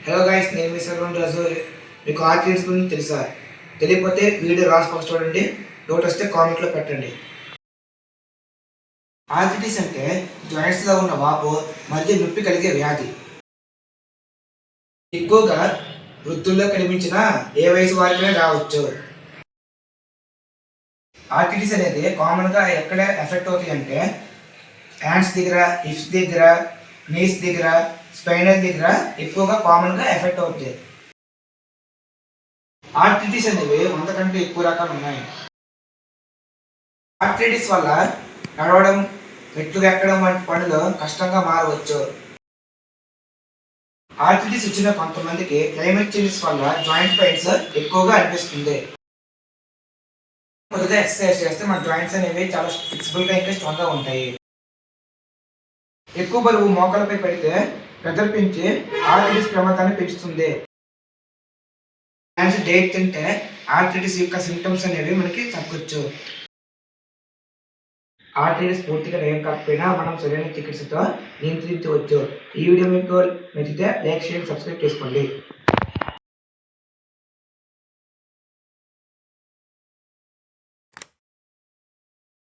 Hello guys, నేను మీ సెల్వం రాజు. మీకు artist గురించి తెలుసా? తెలియకపోతే వీడియో రాసి ఫస్ట్ చూడండి, డౌట్ వస్తే కామెంట్లో పెట్టండి. ఆర్థరైటిస్ అంటే జాయింట్స్లో ఉన్న వాపు మరియు నొప్పి కలిగే వ్యాధి. ఎక్కువగా వృద్ధుల్లో కనిపించిన ఏ వయసు వారికైనా రావచ్చు. ఆర్థరైటిస్ అనేది కామన్గా ఎక్కడ ఎఫెక్ట్ అవుతాయి అంటే హ్యాండ్స్ దగ్గర, హిప్స్ దగ్గర, నీస్ దగ్గర, స్పైనల్ దగ్గర ఎక్కువగా కామన్గా ఎఫెక్ట్ అవుతాయి. ఆర్థరైటిస్ అనేవి 100 కంటే ఎక్కువ రకాలు ఉన్నాయి. ఆర్థరైటిస్ వల్ల నడవడం, మెట్లు ఎక్కడం వంటి పనులు కష్టంగా మారవచ్చు. ఆర్థరైటిస్ వచ్చిన కొంతమందికి క్లైమేట్ చేంజెస్ వల్ల జాయింట్ పెయిన్స్ ఎక్కువగా అనిపిస్తుంది. కొద్దిగా ఎక్సర్సైజ్ చేస్తే మన జాయింట్స్ అనేవి చాలా ఫ్లెక్సిబుల్గా ఇంకా స్ట్రాంగ్గా ఉంటాయి. ఎక్కువ బరువు మోకాలపై పెడితే ప్రెజర్ పెంచి ఆర్థరైటిస్ ప్రమాదాన్ని పెంచుతుంది. డైట్ తింటే ఆర్థరైటిస్ యొక్క సింటమ్స్ అనేవి మనకి తగ్గొచ్చు. ఆర్థరైటిస్ పూర్తిగా నయం కాకపోయినా మనం సరైన చికిత్సతో నియంత్రించవచ్చు. ఈ వీడియో మీకు నచ్చితే లైక్ చేయండి, సబ్స్క్రైబ్ చేసుకోండి.